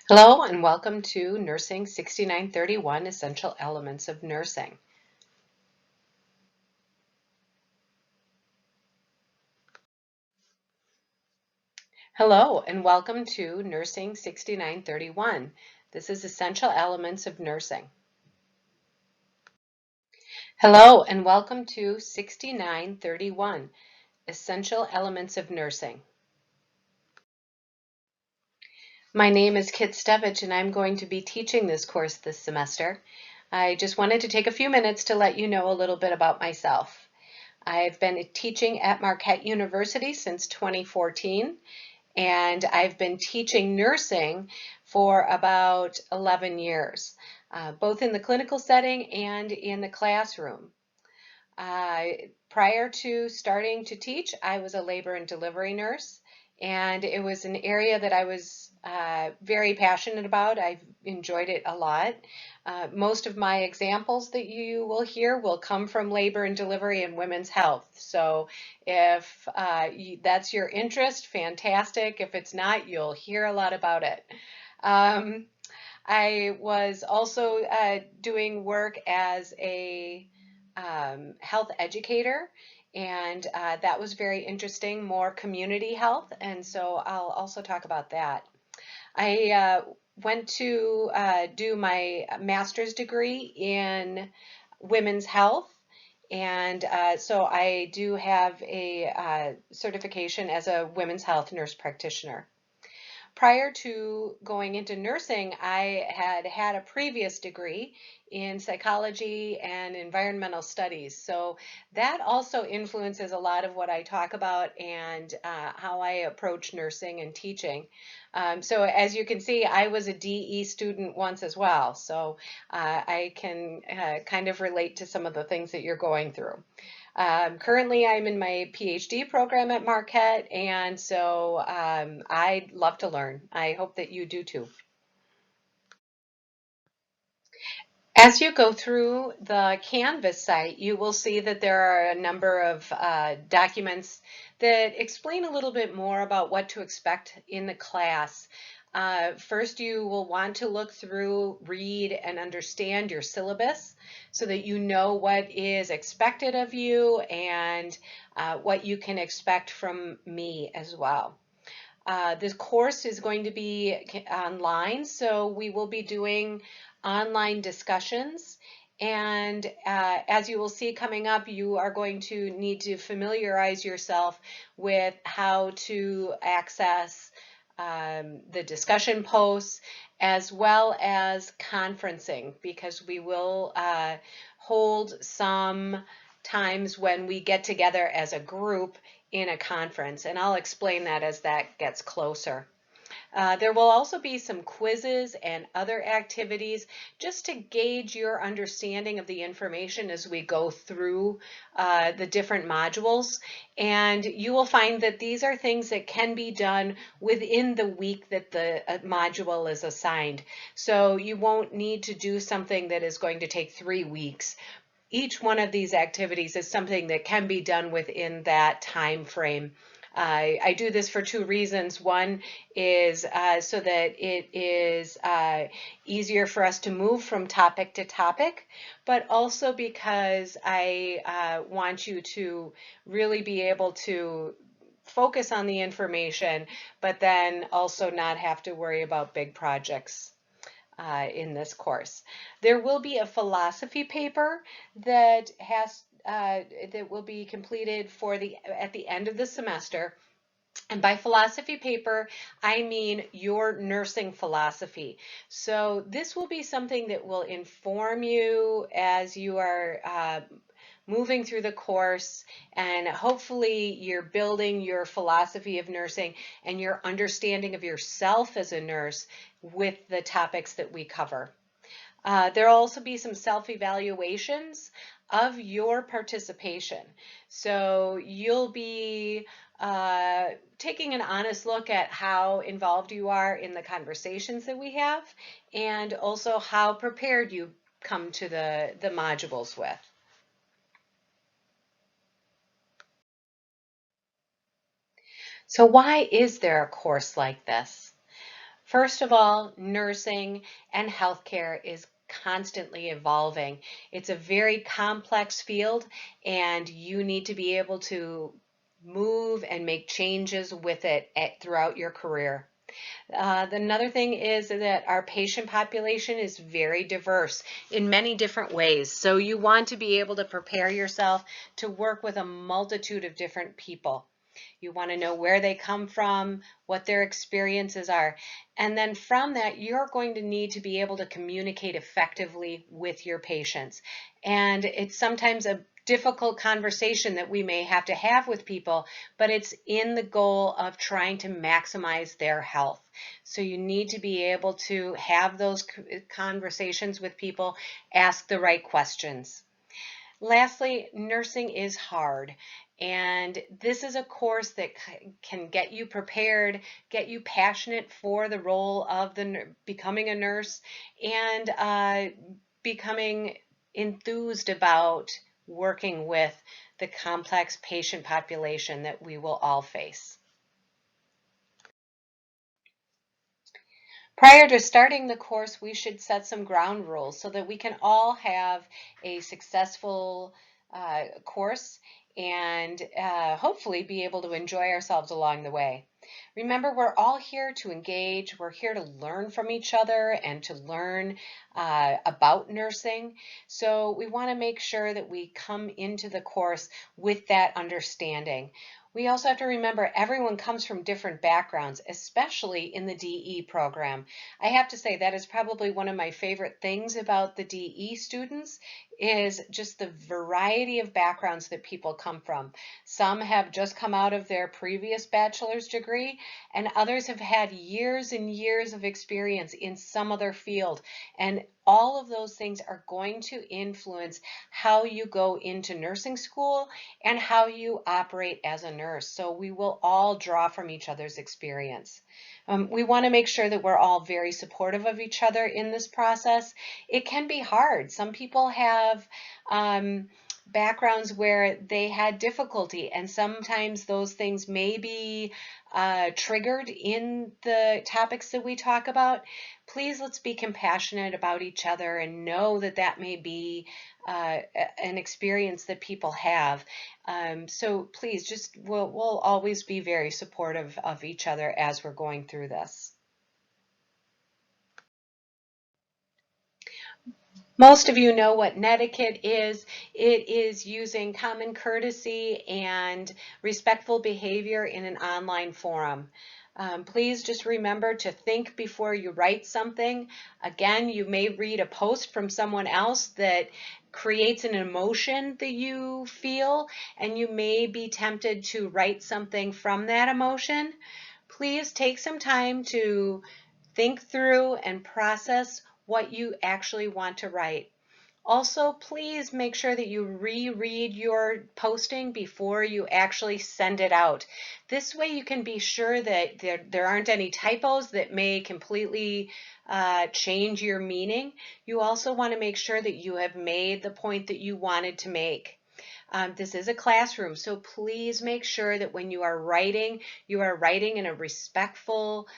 Hello and welcome to Nursing 6931, Essential Elements of Nursing. Hello and welcome to Nursing 6931. This is Essential Elements of Nursing. Hello and welcome to 6931, Essential Elements of Nursing. My name is Kit Stevich and I'm going to be teaching this course this semester. I just wanted to take a few minutes to let you know a little bit about myself. I've been teaching at Marquette University since 2014, and I've been teaching nursing for about 11 years, both in the clinical setting and in the classroom. Prior to starting to teach, I was a labor and delivery nurse, and it was an area that I was very passionate about. I've enjoyed it a lot. Most of my examples that you will hear will come from labor and delivery and women's health. So if that's your interest, fantastic. If it's not, you'll hear a lot about it. I was also doing work as a health educator, and that was very interesting, more community health, and so I'll also talk about that. I went to do my master's degree in women's health, and so I do have a certification as a women's health nurse practitioner. Prior to going into nursing, I had had a previous degree in psychology and environmental studies. So that also influences a lot of what I talk about and how I approach nursing and teaching. So as you can see, I was a DE student once as well. So I can kind of relate to some of the things that you're going through. Currently, I'm in my PhD program at Marquette, and so I love to learn. I hope that you do too. As you go through the Canvas site, you will see that there are a number of documents that explain a little bit more about what to expect in the class. First, you will want to look through, read, and understand your syllabus so that you know what is expected of you and what you can expect from me as well. This course is going to be online, so we will be doing online discussions. And as you will see coming up, you are going to need to familiarize yourself with how to access the discussion posts as well as conferencing, because we will hold some times when we get together as a group in a conference, and I'll explain that as that gets closer. There will also be some quizzes and other activities just to gauge your understanding of the information as we go through the different modules. And you will find that these are things that can be done within the week that the module is assigned. So you won't need to do something that is going to take 3 weeks. Each one of these activities is something that can be done within that time frame. I do this for 2 reasons. One is so that it is easier for us to move from topic to topic, but also because I want you to really be able to focus on the information, but then also not have to worry about big projects in this course. There will be a philosophy paper that that will be completed at the end of the semester. And by philosophy paper, I mean your nursing philosophy. So this will be something that will inform you as you are moving through the course, and hopefully you're building your philosophy of nursing and your understanding of yourself as a nurse with the topics that we cover. There will also be some self-evaluations of your participation. So you'll be taking an honest look at how involved you are in the conversations that we have, and also how prepared you come to the modules with. So why is there a course like this? First of all, nursing and healthcare is constantly evolving. It's a very complex field, and you need to be able to move and make changes with it throughout your career. Another thing is that our patient population is very diverse in many different ways. So you want to be able to prepare yourself to work with a multitude of different people. You want to know where they come from, what their experiences are. And then from that, you're going to need to be able to communicate effectively with your patients. And it's sometimes a difficult conversation that we may have to have with people, but it's in the goal of trying to maximize their health. So you need to be able to have those conversations with people, ask the right questions. Lastly, nursing is hard. And this is a course that can get you prepared, get you passionate for the role of becoming a nurse, and becoming enthused about working with the complex patient population that we will all face. Prior to starting the course, we should set some ground rules so that we can all have a successful course and hopefully be able to enjoy ourselves along the way. Remember, we're all here to engage. We're here to learn from each other and to learn about nursing. So we want to make sure that we come into the course with that understanding. We also have to remember everyone comes from different backgrounds, especially in the DE program. I have to say that is probably one of my favorite things about the DE students is just the variety of backgrounds that people come from. Some have just come out of their previous bachelor's degree, and others have had years and years of experience in some other field. And all of those things are going to influence how you go into nursing school and how you operate as a nurse. So we will all draw from each other's experience. We want to make sure that we're all very supportive of each other in this process. It can be hard. Some people have backgrounds where they had difficulty, and sometimes those things may be triggered in the topics that we talk about. Please, let's be compassionate about each other and know that that may be an experience that people have. So please, we'll always be very supportive of each other as we're going through this. Most of you know what Netiquette is. It is using common courtesy and respectful behavior in an online forum. Please just remember to think before you write something. Again, you may read a post from someone else that creates an emotion that you feel, and you may be tempted to write something from that emotion. Please take some time to think through and process what you actually want to write. Also, please make sure that you reread your posting before you actually send it out. This way you can be sure that there aren't any typos that may completely change your meaning. You also want to make sure that you have made the point that you wanted to make. This is a classroom, so please make sure that when you are writing in a respectful,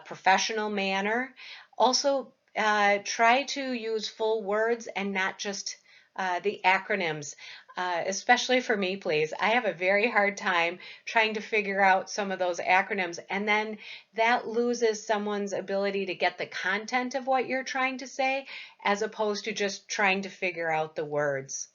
professional manner. Also, try to use full words and not just the acronyms, especially for me, please. I have a very hard time trying to figure out some of those acronyms, and then that loses someone's ability to get the content of what you're trying to say, as opposed to just trying to figure out the words.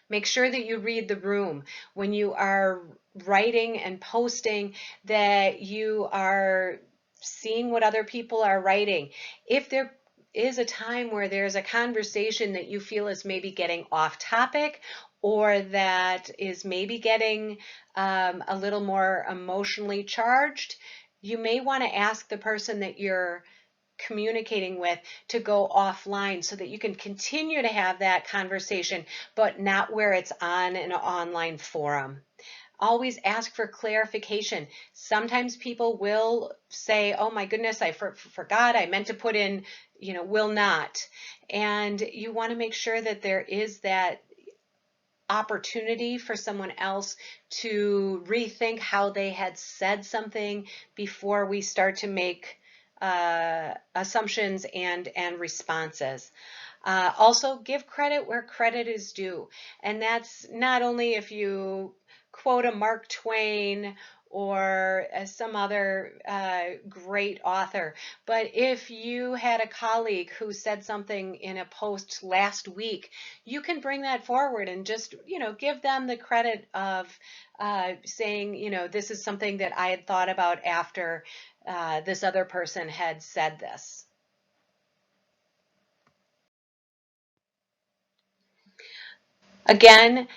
Make sure that you read the room. When you are writing and posting, that you are seeing what other people are writing. If there is a time where there's a conversation that you feel is maybe getting off topic, or that is maybe getting a little more emotionally charged, you may want to ask the person that you're communicating with to go offline so that you can continue to have that conversation, but not where it's on an online forum. Always ask for clarification. Sometimes people will say, oh my goodness, I forgot, I meant to put in, will not. And you want to make sure that there is that opportunity for someone else to rethink how they had said something before we start to make assumptions and responses. Also, give credit where credit is due. And that's not only if you quote a Mark Twain or some other great author, but if you had a colleague who said something in a post last week, you can bring that forward and just, give them the credit of saying, this is something that I had thought about after this other person had said this. Again,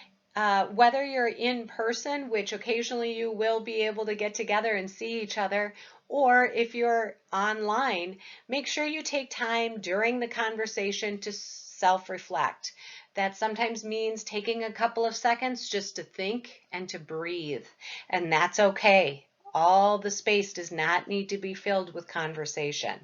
whether you're in person, which occasionally you will be able to get together and see each other, or if you're online, make sure you take time during the conversation to self-reflect. That sometimes means taking a couple of seconds just to think and to breathe, and that's okay. All the space does not need to be filled with conversation.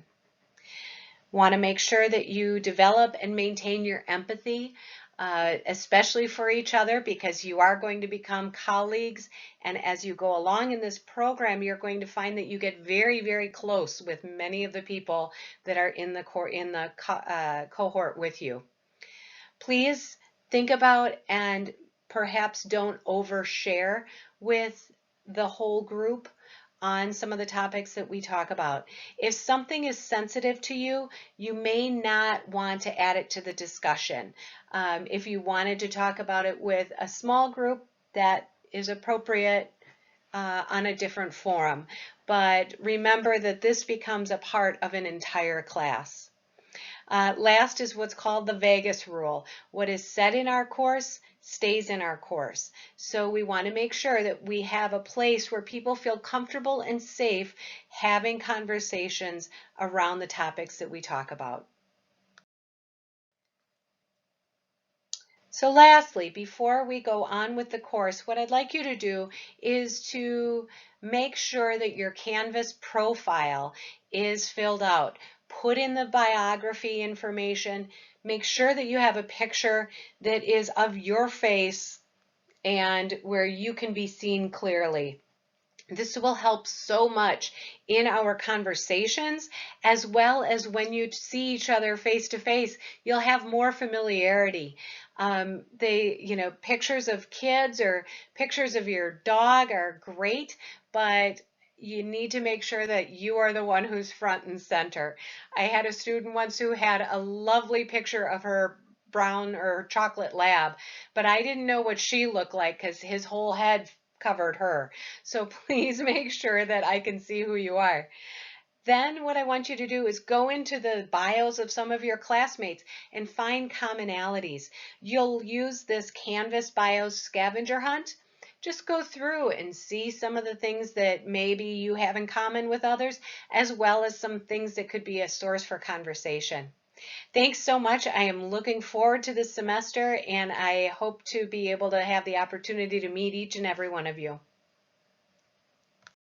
Want to make sure that you develop and maintain your empathy, especially for each other, because you are going to become colleagues. And as you go along in this program, you're going to find that you get very, very close with many of the people that are in the cohort with you. Please think about and perhaps don't overshare with the whole group on some of the topics that we talk about. If something is sensitive to you, you may not want to add it to the discussion. If you wanted to talk about it with a small group, that is appropriate on a different forum. But remember that this becomes a part of an entire class. Last is what's called the Vegas rule. What is said in our course stays in our course. So we want to make sure that we have a place where people feel comfortable and safe having conversations around the topics that we talk about. So lastly, before we go on with the course, what I'd like you to do is to make sure that your Canvas profile is filled out. Put in the biography information. Make sure that you have a picture that is of your face and where you can be seen clearly. This will help so much in our conversations, as well as when you see each other face to face, you'll have more familiarity. Pictures of kids or pictures of your dog are great, but you need to make sure that you are the one who's front and center. I had a student once who had a lovely picture of her brown or chocolate lab, but I didn't know what she looked like because his whole head covered her. So please make sure that I can see who you are. Then what I want you to do is go into the bios of some of your classmates and find commonalities. You'll use this Canvas bios scavenger hunt. Just go through and see some of the things that maybe you have in common with others, as well as some things that could be a source for conversation. Thanks so much. I am looking forward to this semester, and I hope to be able to have the opportunity to meet each and every one of you.